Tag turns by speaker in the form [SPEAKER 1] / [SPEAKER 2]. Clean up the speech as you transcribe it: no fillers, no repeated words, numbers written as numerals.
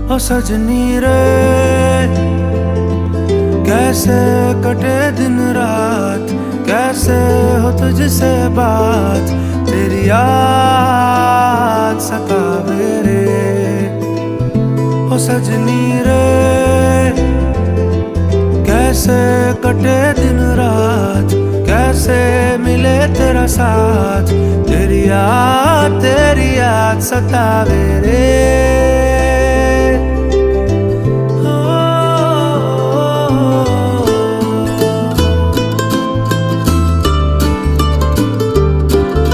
[SPEAKER 1] ओ सजनी रे, कैसे कटे दिन रात, कैसे हो तुझसे बात, तेरी याद सतावे रे। ओ सजनी रे, कैसे कटे दिन रात, कैसे मिले तेरा साथ, तेरी याद सतावे रे।